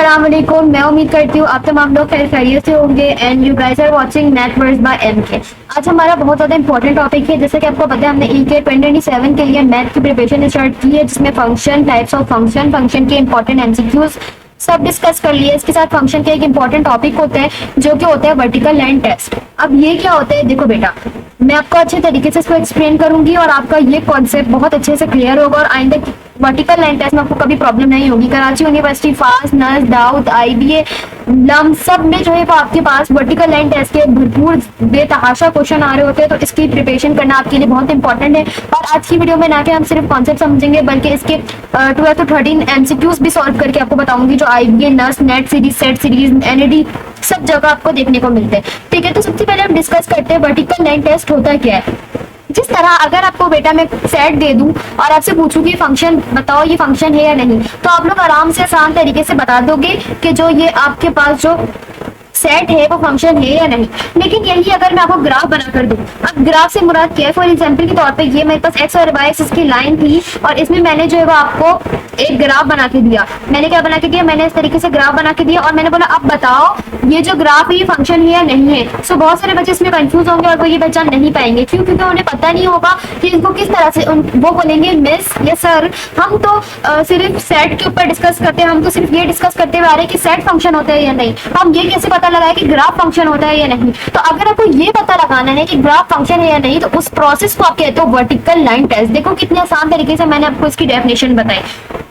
अस्सलाम वालेकुम। मैं उम्मीद करती हूँ आप तमाम लोग खैरियत से होंगे and you guys are watching net words by MK. आज हमारा बहुत ज़्यादा इंपॉर्टेंट टॉपिक है। जैसे कि आपको पता है हमने ईके 2027 के लिए मैथ की प्रिपरेशन स्टार्ट की है, जिसमें function, types of function, function के इंपॉर्टेंट एमसीक्यूज सब डिस्कस कर लिए। इसके साथ फंक्शन के एक इंपॉर्टेंट टॉपिक होते हैं जो कि होता है वर्टिकल लाइन टेस्ट। अब ये क्या होता है, देखो बेटा, मैं आपको अच्छे तरीके से इसको एक्सप्लेन करूंगी और आपका ये कॉन्सेप्ट बहुत अच्छे से क्लियर होगा और आइंदा वर्टिकल लाइन टेस्ट में आपको कभी प्रॉब्लम नहीं होगी। कराची यूनिवर्सिटी, फास्ट, नर्स, दाऊद, आईबीए, लम सब में जो है वो आपके पास वर्टिकल लाइन टेस्ट के भरपूर बेतहाशा क्वेश्चन आ रहे होते हैं, तो इसकी प्रिपरेशन करना आपके लिए बहुत इंपॉर्टेंट है। और आज की वीडियो में ना कि हम सिर्फ कॉन्सेप्ट समझेंगे बल्कि इसके 12 to 13 एमसीक्यूज भी सॉल्व करके आपको बताऊंगी जो IBA, nurse, net series, set series, NED सब जगह आपको देखने को मिलते हैं। ठीक है, तो सबसे पहले हम डिस्कस करते हैं वर्टिकल लाइन टेस्ट होता क्या है। जिस तरह अगर आपको बेटा मैं सेट दे दूं और आपसे पूछूं कि फंक्शन बताओ ये फंक्शन है या नहीं, तो आप लोग आराम से आसान तरीके से बता दोगे कि जो ये आपके पास जो सेट है वो फंक्शन है या नहीं। लेकिन यही अगर मैं आपको ग्राफ बना कर दूं, अब ग्राफ से मुराद क्या है, फॉर एग्जांपल के तौर पे ये मेरे पास एक्स और वाई एक्सिस की लाइन थी और इसमें मैंने जो है वो आपको एक ग्राफ बना के दिया। मैंने क्या बना के दिया, मैंने इस तरीके से ग्राफ बना के दिया और मैंने बोला अब बताओ ये जो ग्राफ है ये फंक्शन है या नहीं है। सो बहुत सारे बच्चे इसमें कंफ्यूज होंगे और वो ये पहचान नहीं पाएंगे। क्यों? क्योंकि उन्हें पता नहीं होगा कि इनको किस तरह से वो बोलेंगे मिस या सर हम तो सिर्फ सेट के ऊपर डिस्कस करते हैं, हम तो सिर्फ ये डिस्कस करते हुए आ रहे हैं कि सेट फंक्शन होता है या नहीं, हम ये कैसे पता लगाए कि ग्राफ फंक्शन होता है या नहीं। तो अगर आपको ये पता लगाना है कि ग्राफ फंक्शन है या नहीं, तो उस प्रोसेस को आप कहते हो वर्टिकल लाइन टेस्ट। देखो कितने आसान तरीके से मैंने आपको इसकी डेफिनेशन बताई।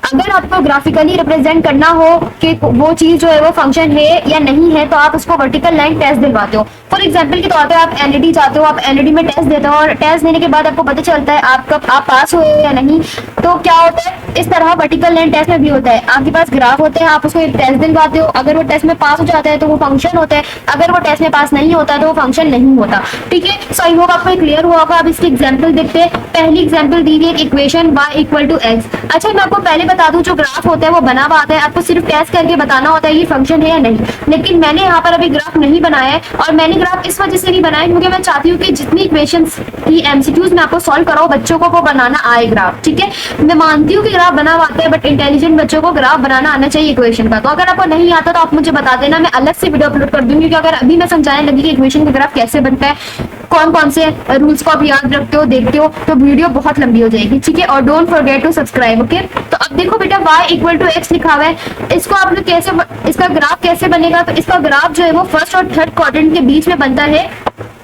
अगर आपको ग्राफिकली रिप्रेजेंट करना हो कि वो चीज जो है वो फंक्शन है या नहीं है, तो आप उसको वर्टिकल लाइन टेस्ट दिलवाते हो। फॉर एग्जांपल के तौर पे आप एनईडी चाहते हो, आप एनईडी में टेस्ट देते हो और टेस्ट देने के बाद आपको पता चलता है आप पास हुए या नहीं, तो क्या होता है इस तरह वर्टिकल लाइन टेस्ट में भी होता है। आपके पास ग्राफ होते हैं, आप उसको एक टेस्ट दिलवाते हो, अगर वो टेस्ट में पास हो जाता है तो वो फंक्शन होता है, अगर वो टेस्ट में पास नहीं होता तो वो फंक्शन नहीं होता। ठीक है, सो आई होप आपको क्लियर हुआ होगा। अब इसकी एग्जाम्पल देखते हैं। पहली एग्जाम्पल दी हुई है इक्वेशन y = x। अच्छा, मैं आपको पहले बता दूं जो ग्राफ होता है वो बना हुआ आता है, आपको सिर्फ टेस्ट करके बताना होता है ये फंक्शन है या नहीं। लेकिन मैंने यहाँ पर अभी ग्राफ नहीं बनाया है और मैंने ग्राफ इस वजह से नहीं बनाया क्योंकि मैं चाहती हूँ कि जितनी इक्वेशंस की एमसीक्यूज में आपको सॉल्व कराओ बच्चों को वो बनाना आए ग्राफ। ठीक है, मैं मानती हूँ कि ग्राफ बना हुआ आता है बट इंटेलिजेंट बच्चों को ग्राफ बनाना आना चाहिए इक्वेशन का। तो अगर आपको नहीं आता तो आप मुझे बता देना, मैं अलग से वीडियो अपलोड कर दूंगी। क्योंकि अगर अभी मैं समझाने लगी कि इक्वेशन का ग्राफ कैसे बनता है, कौन कौन से रूल्स को आप याद रखते हो, देखते हो, तो वीडियो बहुत लंबी हो जाएगी। ठीक है, और don't forget to subscribe. Okay, तो अब देखो बेटा y = x लिखा हुआ है, इसको आप लोग कैसे, इसका ग्राफ कैसे बनेगा, तो इसका ग्राफ जो है वो फर्स्ट और थर्ड क्वाड्रेंट के बीच में बनता है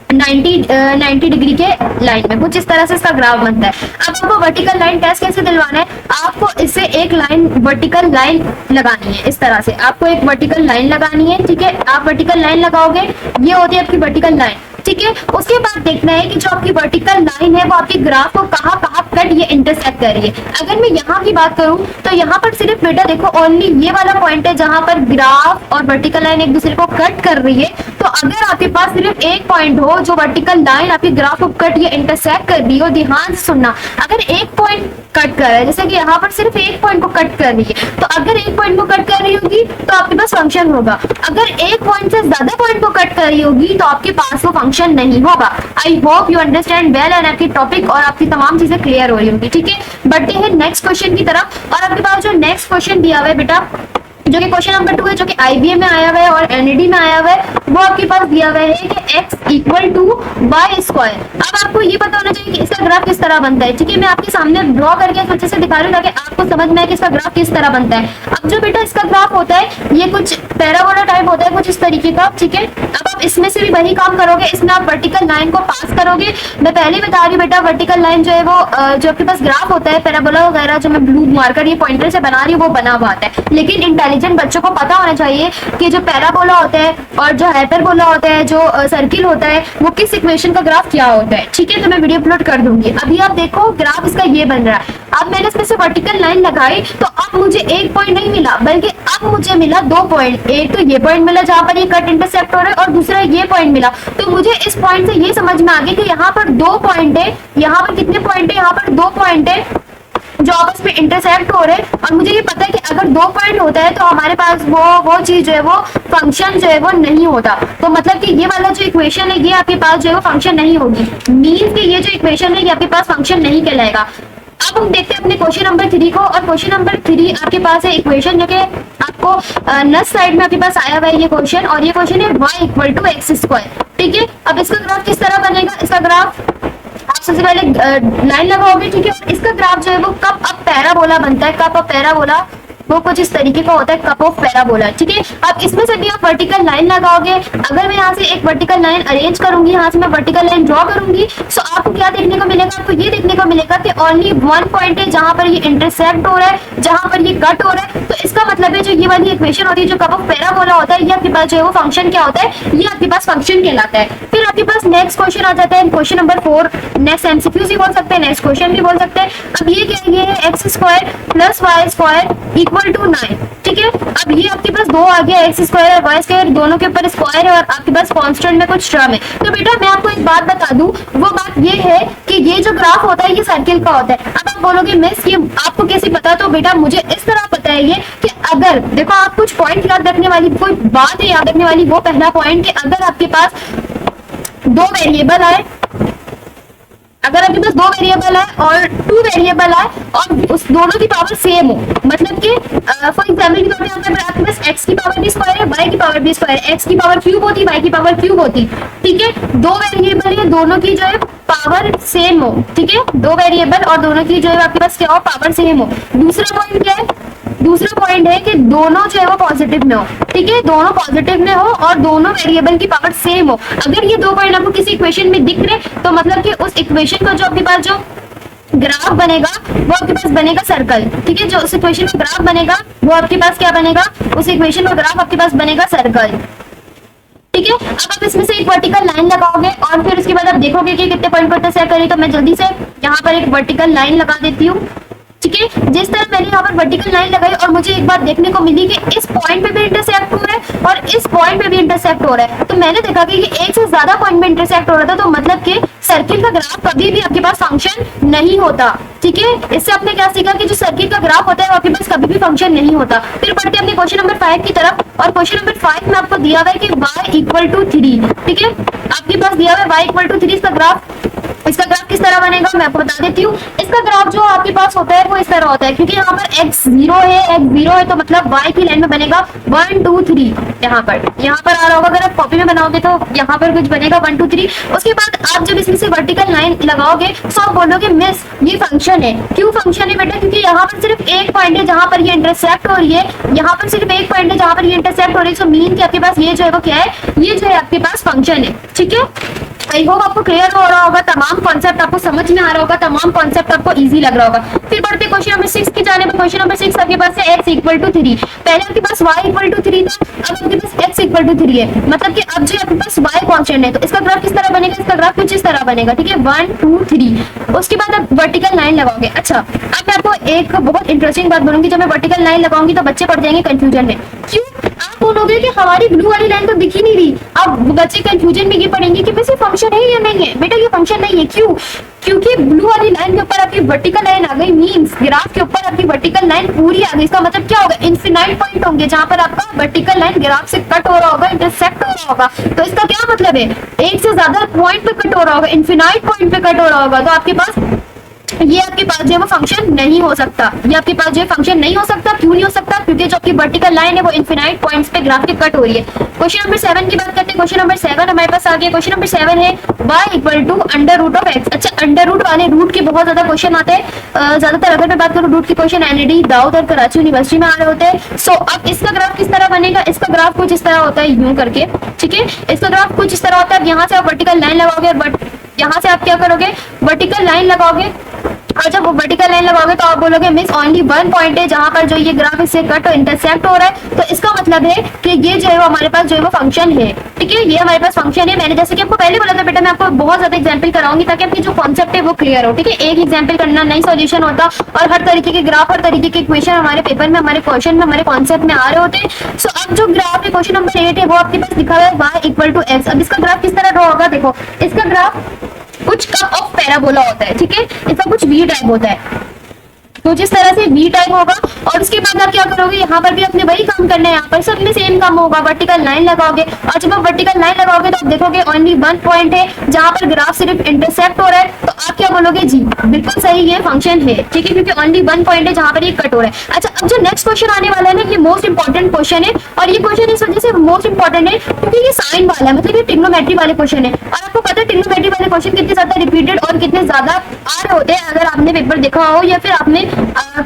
90 डिग्री के लाइन में, कुछ इस तरह से इसका ग्राफ बनता है। अब आपको वर्टिकल लाइन टेस्ट कैसे दिलवाना है, आपको इससे एक लाइन वर्टिकल लाइन लगानी है। इस तरह से आपको एक वर्टिकल लाइन लगानी है। ठीक है, आप वर्टिकल लाइन लगाओगे, ये होती है आपकी वर्टिकल लाइन। ठीक है, उसके बाद देखना है कि जो आपकी वर्टिकल लाइन है वो आपके ग्राफ को कहाँ कट ये इंटरसेक्ट कर रही है। अगर मैं यहाँ की बात करूँ तो यहाँ पर सिर्फ बेटा देखो ओनली ये वाला पॉइंट है जहाँ पर ग्राफ और वर्टिकल लाइन एक दूसरे को कट कर रही है। तो अगर आपके पास सिर्फ एक पॉइंट हो जो वर्टिकल लाइन आपके ग्राफ को कट ये इंटरसेक्ट कर रही हो, ध्यान से सुनना, अगर एक पॉइंट कट कर रहा है, जैसे कि यहाँ पर सिर्फ एक पॉइंट को कट कर रही है, तो अगर एक पॉइंट को कट कर रही होगी तो आपके पास फंक्शन होगा। अगर एक पॉइंट से ज्यादा पॉइंट को कट कर रही होगी तो आपके पास वो फंक्शन नहीं होगा। I hope you understand well and आपकी टॉपिक और आपकी तमाम चीजें क्लियर हो रही होंगी। ठीक है, बढ़ते हैं नेक्स्ट क्वेश्चन की तरफ। और आपके पास जो नेक्स्ट क्वेश्चन दिया हुआ है बेटा, जो कि क्वेश्चन नंबर 2 है, जो कि आईबीए में आया हुआ है और एनईडी में आया हुआ है, वो आपके पास दिया हुआ है कि x = y²। अब आपको ये पता होना चाहिए कि इसका ग्राफ किस तरह बनता है। ठीक है, मैं आपके सामने ड्रॉ करके अच्छे से दिखा रही हूँ ताकि आपको समझ में आए कि इसका ग्राफ किस तरह बनता है। अब जो बेटा इसका ग्राफ होता है ये कुछ पैराबोला टाइप होता है, कुछ इस तरीके का। ठीक है, अब आप इसमें से भी वही काम करोगे, इसमें आप वर्टिकल लाइन को पास करोगे। मैं पहले बता रही हूँ बेटा, वर्टिकल लाइन जो है वो जो आपके पास ग्राफ होता है पैराबोला वगैरह जो मैं ब्लू मार्कर ये पॉइंटर से बना रही हूँ वो बना हुआ आता है। लेकिन इंटेलिजेंट बच्चों को पता होना चाहिए कि जो पैराबोला होता है और जो हाइपरबोला होता है, जो सर्किल होता है, वो किस इक्वेशन का ग्राफ क्या होता है। ठीक है, तो मैं वीडियो अपलोड कर दूंगी। अभी आप देखो ग्राफ इसका ये बन रहा है। अब मैंने इसमें से वर्टिकल लाइन लगाई तो अब मुझे एक पॉइंट नहीं मिला बल्कि अब मुझे मिला 2 पॉइंट। एक तो ये पॉइंट मिला जहां पर ये कट इंटरसेक्ट हो रहा है और दूसरा ये पॉइंट मिला। तो मुझे इस पॉइंट से ये समझ में आ गया कि यहाँ पर 2 पॉइंट है, यहाँ पर कितने पॉइंट है, यहाँ पर 2 पॉइंट है जो आपस में इंटरसेक्ट हो रहे हैं। और मुझे ये पता है कि अगर 2 पॉइंट होता है तो हमारे पास वो चीज जो है वो फंक्शन जो है वो नहीं होता। तो मतलब कि ये वाला जो इक्वेशन है ये आपके पास जो है वो फंक्शन नहीं होगी। मींस कि ये जो इक्वेशन है ये आपके पास फंक्शन नहीं कहलाएगा। अब हम देखते हैं अपने क्वेश्चन नंबर 3 को, और क्वेश्चन नंबर 3 आपके पास है इक्वेशन जो कि आपको लेफ्ट साइड में आपके पास आया हुआ है ये क्वेश्चन, और ये क्वेश्चन है y equal to x square. ठीक है, अब इसका ग्राफ किस तरह बनेगा, इसका ग्राफ आप सबसे पहले लाइन लगाओगे। ठीक है, और इसका ग्राफ जो है वो कप ऑफ पैराबोला बनता है। कप ऑफ पैराबोला वो कुछ इस तरीके का होता है, कप ऑफ पैराबोला। ठीक है, अब इसमें से भी आप वर्टिकल लाइन लगाओगे। अगर मैं यहाँ से एक वर्टिकल लाइन अरेंज करूंगी, यहाँ से मैं वर्टिकल लाइन ड्रॉ करूंगी, तो आपको क्या देखने को मिलेगा, आपको ये देखने को मिलेगा कि ओनली वन पॉइंट है जहां पर ये इंटरसेक्ट हो रहा है, जहां पर ये कट हो रहा है। तो इसका मतलब है जो ये वाली इक्वेशन होती है, जो कप ऑफ पैराबोला होता है, ये आपके पास जो है वो फंक्शन क्या होता है, ये आपके पास फंक्शन कहलाता है। फिर आपके पास नेक्स्ट क्वेश्चन आ जाता है, क्वेश्चन नंबर 4। नेक्स्ट एमसीक्यू भी बोल सकते हैं, नेक्स्ट क्वेश्चन भी बोल सकते हैं। अब ये क्या है, ये है x square plus y square equal to 9। ठीक है, अब ये आपके पास दो आ गया, एक्स स्क्वायर और वाई स्क्वायर, दोनों के ऊपर स्क्वायर है और आपके पास कांस्टेंट में कुछ टर्म है। तो बेटा मैं आपको एक बात बता दूं, वो बात ये है कि ये जो ग्राफ होता है ये सर्किल का होता है। अब आप बोलोगे मिस ये आपको कैसे पता, तो बेटा मुझे इस तरह पता है ये कि अगर देखो आप कुछ पॉइंट याद रखने वाली, कोई बात है याद रखने वाली, वो पहला पॉइंट कि अगर आपके पास दो वेरिएबल आए, अगर आपके पास दो वेरिएबल है और टू वेरिएबल है और उस दोनों की पावर सेम हो, मतलब कि फॉर एग्जांपल की तौर पे आपके पास x की पावर भी स्क्वायर है, y की पावर भी स्क्वायर है, x की पावर क्यूब होती, y की पावर क्यूब होती। ठीक है, दो वेरिएबल है, दोनों की जो है पावर सेम हो। ठीक है, दो वेरिएबल और दोनों की जो है आपके पास क्या हो, पावर सेम हो। दूसरा पॉइंट क्या है, दूसरा पॉइंट है कि दोनों जो है वो पॉजिटिव में हो। ठीक है, दोनों पॉजिटिव में हो और दोनों वेरिएबल की पावर सेम हो। अगर ये दो पॉइंट आपको किसी इक्वेशन में दिख रहे, तो मतलब कि उस इक्वेशन का जो आपके पास जो ग्राफ बनेगा वो आपके पास बनेगा सर्कल। ठीक है, जो उस इक्वेशन का ग्राफ बनेगा वो आपके पास क्या बनेगा, उस इक्वेशन का ग्राफ आपके पास बनेगा सर्कल। ठीक है, अब आप इसमें से एक वर्टिकल लाइन लगाओगे और फिर उसके बाद आप देखोगे कि कितने पॉइंट पर इंटरसेक्ट करें। तो मैं जल्दी से यहाँ पर एक वर्टिकल लाइन लगा देती हूँ। ठीक है, जिस तरह मैंने यहाँ पर वर्टिकल लाइन लगाई और मुझे एक बात देखने को मिली कि इस पॉइंट पे भी इंटरसेक्ट हो रहा है और इस पॉइंट पे भी इंटरसेक्ट हो रहा है, तो मैंने देखा कि ये एक से ज्यादा पॉइंट में इंटरसेक्ट हो रहा था, तो मतलब कि सर्किल का ग्राफ कभी भी आपके पास फंक्शन नहीं होता। ठीक है, इससे आपने क्या सीखा कि जो सर्किल का ग्राफ होता है वो आपके पास कभी भी फंक्शन नहीं होता। फिर बढ़ते अपने क्वेश्चन नंबर 5 की तरफ, और क्वेश्चन नंबर 5 में आपको दिया हुआ है कि y इक्वल टू 3। ठीक है, आपके पास दिया हुआ है y इक्वल टू 3, इसका ग्राफ किस तरह बनेगा मैं आपको बता देती हूँ। इसका ग्राफ जो आपके पास होता है वो इस तरह होता है, क्योंकि यहाँ पर x 0 है, तो मतलब y की लाइन में बनेगा 1 2 3। यहाँ पर आ रहा होगा, अगर आप कॉपी में बनाओगे तो यहाँ पर कुछ बनेगा 1 2 3। उसके बाद आप जब इसमें से वर्टिकल लाइन लगाओगे तो आप बोलोगे मिस ये फंक्शन है। क्यों फंक्शन है बेटा, क्योंकि यहाँ पर सिर्फ एक पॉइंट है जहाँ पर ये इंटरसेक्ट हो रही है, यहाँ पर सिर्फ एक पॉइंट है जहाँ पर ये इंटरसेक्ट हो रही है। सो मीन कि आपके पास ये जो है वो क्या है, ये जो है आपके पास फंक्शन है। ठीक है, आई होप आपको क्लियर हो रहा होगा, तमाम कॉन्सेप्ट आपको समझ में आ रहा होगा, तमाम कॉन्सेप्ट आपको इजी लग रहा होगा। फिर बढ़ते क्वेश्चन नंबर 6 की जाने पर। क्वेश्चन नंबर 6 आपके पास है x इक्वल टू 3। पहले आपके पास y इक्वल टू 3 था, अब आपके पास x इक्वल टू 3 है, मतलब कि अब जो आपके पास y कांस्टेंट है। तो इसका ग्राफ किस तरह बनेगा, इसका ग्राफ कुछ इस तरह बनेगा। ठीक है, 1 2 3। उसके बाद आप वर्टिकल लाइन लगाओगे। अच्छा, अब मैं आपको एक बहुत इंटरेस्टिंग बात बोलूंगी, जब मैं वर्टिकल लाइन लगाऊंगी तो बच्चे पड़ जाएंगे कंफ्यूजन में। क्यों, आप बोलोगे कि हमारी ब्लू वाली लाइन तो दिख ही नहीं रही, अब बच्चे कंफ्यूजन में ये पड़ेंगे कि वैसे फंक्शन है या नहीं है। बेटा ये फंक्शन नहीं है। क्यों, क्योंकि ब्लू वाली लाइन के ऊपर आपकी वर्टिकल लाइन आ गई, मींस ग्राफ के ऊपर आपकी वर्टिकल लाइन पूरी आ गई। इसका मतलब क्या होगा, इनफिनाइट पॉइंट होंगे जहां पर आपका वर्टिकल लाइन ग्राफ से कट हो रहा होगा, इंटरसेक्ट हो रहा होगा। तो इसका क्या मतलब है, एक से ज्यादा पॉइंट पे कट हो रहा होगा, इनफिनाइट पॉइंट पे कट हो रहा होगा। तो आपके पास ये आपके पास जो है वो फंक्शन नहीं हो सकता, ये आपके पास जो है फंक्शन नहीं हो सकता। क्यों नहीं हो सकता, क्योंकि जो आपकी वर्टिकल लाइन है वो इनफिनाइट पॉइंट्स पे ग्राफ के कट हो रही है। क्वेश्चन नंबर 7 की बात करते हैं। क्वेश्चन नंबर 7 हमारे पास आ गया। क्वेश्चन नंबर 7 है y equal to under root of x। अच्छा, अंडर रूट वाले रूट के बहुत ज्यादा क्वेश्चन आते हैं, ज्यादातर अगर मैं बात करूँ रूट के क्वेश्चन एनईडी, दाऊद और कराची यूनिवर्सिटी में आ रहे होते हैं। सो अब इसका ग्राफ किस तरह बनेगा, इसका ग्राफ कुछ इस तरह होता है, यूं करके। ठीक है, इसका ग्राफ कुछ इस तरह होता है। यहाँ से आप वर्टिकल लाइन लगाओगे और यहाँ से आप क्या करोगे, वर्टिकल लाइन लगाओगे, और जब वर्टिकल लाइन लगाओगे तो आप बोलोगे मिस ओनली वन पॉइंट है जहां पर जो ये ग्राफ इससे कट और इंटरसेक्ट हो रहा है। तो इसका मतलब है कि ये जो है वो हमारे पास जो है वो फंक्शन है। ठीक है, ये हमारे पास फंक्शन है। मैंने जैसे कि आपको पहले बोला था बेटा, मैं आपको बहुत ज्यादा एग्जांपल कराऊंगी ताकि आपकी जो कॉन्सेप्ट है वो क्लियर हो। ठीक है, एक एग्जांपल करना नहीं सॉल्यूशन होता, और हर तरीके के ग्राफ, हर तरीके के इक्वेशन हमारे पेपर में, हमारे क्वेश्चन में, हमारे कॉन्सेप्ट में आ रहे होते हैं। सो अब जो ग्राफ है क्वेश्चन नंबर 8 है वो आपके पास लिखा हुआ है y इक्वल टू x। अब इसका ग्राफ किस तरह ड्रॉ होगा, देखो इसका ग्राफ कुछ कप ऑफ पैराबोला होता है। ठीक है, इसका कुछ वी टाइप होता है। कुछ इस तरह से वी टाइप होगा। और उसके बाद आप क्या करोगे, यहाँ पर भी अपने वही काम करना है, यहाँ पर सब में सेम काम होगा, वर्टिकल लाइन लगाओगे। और जब आप वर्टिकल लाइन लगाओगे तो आप देखोगे ओनली वन पॉइंट है जहाँ पर ग्राफ सिर्फ इंटरसेप्ट हो रहा है, तो आप क्या बोलोगे, जी बिल्कुल सही ये फंक्शन है, ठीक है, क्योंकि ओनली वन पॉइंट है जहाँ पर ये कट हो रहा है। अच्छा, अब जो नेक्स्ट क्वेश्चन आने वाला है ना, ये मोस्ट इंपॉर्टेंट क्वेश्चन है, और ये क्वेश्चन इस वजह से मोस्ट इंपॉर्टेंट है क्योंकि ये साइन वाला है, मतलब ये ट्रिग्नोमेट्री वाले क्वेश्चन है। और आपको पता है ट्रिग्नोमेट्री वाले क्वेश्चन कितने ज्यादा रिपीटेड और कितने ज्यादा आ रहे होते हैं, अगर आपने पेपर देखा हो या फिर आपने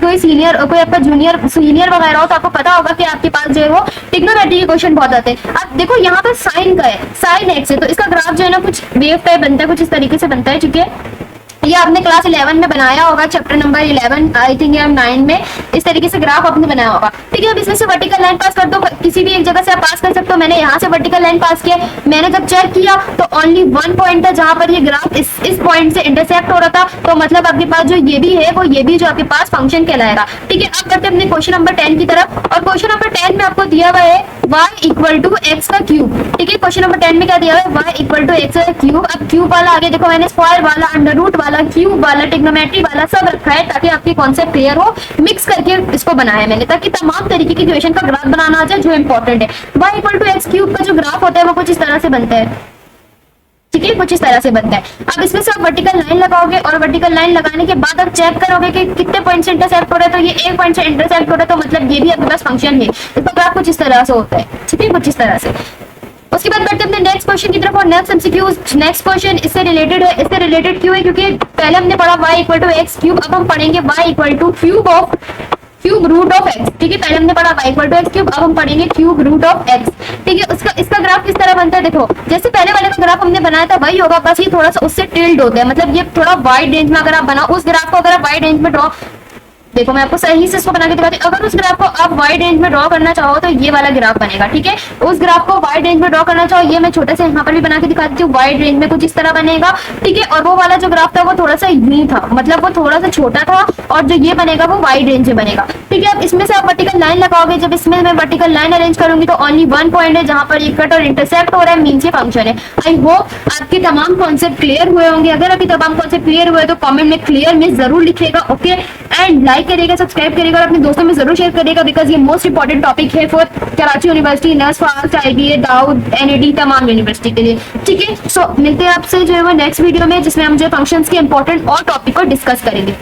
कोई सीनियर, कोई आपका जूनियर सीनियर वगैरह हो, तो आपको पता होगा कि आपके पास जो है वो ट्रिग्नोमेट्री के क्वेश्चन बहुत आते हैं। अब देखो यहाँ पर साइन का है, साइन एक्स है, तो इसका ग्राफ जो है ना कुछ वेव टाइप बनता है, कुछ इस तरीके से बनता है, ठीक है। ये आपने क्लास 11 में बनाया होगा, चैप्टर नंबर 11 आई थिंक या 9 में, इस तरीके से ग्राफ आपने बनाया होगा, ठीक है। अब इसमें से वर्टिकल लाइन पास कर दो, किसी भी एक जगह से आप पास कर सकते हो। मैंने यहाँ से वर्टिकल लाइन पास किया, मैंने जब चेक किया तो ओनली वन पॉइंट था जहां पर ये ग्राफ इस पॉइंट से इंटरसेप्ट हो रहा था, तो मतलब आपके पास जो ये भी है वो ये भी जो आपके पास फंक्शन कहलाएगा, ठीक है। अब करते हैं अपने क्वेश्चन नंबर 10 की तरफ, और क्वेश्चन नंबर 10 में आपको दिया हुआ है y इक्वल टू एक्स का क्यूब, ठीक है। क्वेश्चन नंबर 10 में क्या दिया हुआ है, y इक्वल टू एक्स का क्यूब। अब क्यूब वाला आगे देखो, मैंने स्क्वायर वाला, अंडर रूट वाला, क्यूब वाला, ट्रिग्नोमेट्री वाला सब रखा है ताकि आपकी कॉन्सेप्ट क्लियर हो, मिक्स करके इसको बनाया मैंने, ताकि तमाम तरीके की इक्वेशन का ग्राफ बनाना आ जाए जो इंपॉर्टेंट है। y equal to x cube का जो ग्राफ होता है वो कुछ इस तरह से बनता है, ठीक है, कुछ इस तरह से बनता है। अब इसमें से आप वर्टिकल लाइन लगाओगे, और वर्टिकल लाइन लगाने के बाद आप चेक करोगे कि कितने पॉइंट से इंटरसेप्ट हो रहा है, तो ये एक पॉइंट से इंटरसेप्ट हो रहा है, तो मतलब ये भी आपके पास फंक्शन है। इसका ग्राफ कुछ इस तरह से होता है, ठीक है, कुछ इस तरह से। उसके बाद बढ़ते हैं नेक्स्ट क्वेश्चन की तरफ, और नेक्स्ट एमसीक्यूज, नेक्स्ट क्वेश्चन इससे रिलेटेड है। इससे रिलेटेड क्यों है, क्योंकि पहले हमने पढ़ा y equal to x cube, अब हम पढ़ेंगे y equal to cube root of x, ठीक है। पहले हमने पढ़ा y equal to x cube, अब हम पढ़ेंगे क्यूब रूट ऑफ एक्स, ठीक है। इसका ग्राफ किस तरह बनता है, देखो जैसे पहले वाले का ग्राफ हमने बनाया था वही होगा, बस ये थोड़ा सा उससे टिल्ड होता है, मतलब ये थोड़ा वाइड रेंज में अगर आप बनाओ उस ग्राफ को, अगर आप वाइड रेंज में ड्रॉ, देखो मैं आपको सही से इसको बना के दिखाती हूँ। अगर उस ग्राफ को आप वाइड रेंज में ड्रॉ करना चाहो तो ये वाला ग्राफ बनेगा, ठीक है। उस ग्राफ को वाइड रेंज में ड्रॉ करना चाहो, ये मैं छोटे से यहाँ पर भी बना के दिखाती हूँ, वाइड रेंज में कुछ इस तरह बनेगा, ठीक है। और वो वाला जो ग्राफ था वो थोड़ा सा यूं था, मतलब वो थोड़ा सा छोटा था, और जो ये बनेगा वो वाइड रेंज में बनेगा, ठीक है। अब इसमें से आप वर्टिकल लाइन लगाओगे, जब इसमें मैं वर्टिकल लाइन अरेंज करूंगी तो ओनली वन पॉइंट है जहां पर ये कट और इंटरसेप्ट हो रहा है, मीन्स ये फंक्शन है। आई होप आपके तमाम कॉन्सेप्ट क्लियर हुए होंगे। अगर अभी तमाम कॉन्सेप्ट क्लियर हुए तो कमेंट में क्लियर में जरूर लिखिएगा, ओके। एंड लाइक करिएगा, सब्सक्राइब करिएगा और अपने दोस्तों में जरूर शेयर करिएगा, बिकॉज ये मोस्ट इंपॉर्टेंट टॉपिक है फॉर कराची यूनिवर्सिटी, नर्स फास्ट, IBA, दाऊद, NAD, तमाम यूनिवर्सिटी के लिए, ठीक है। सो मिलते हैं आपसे जो है वो नेक्स्ट वीडियो में, जिसमें हम जो फंक्शंस के इंपॉर्टेंट और टॉपिक को डिस्कस करेंगे।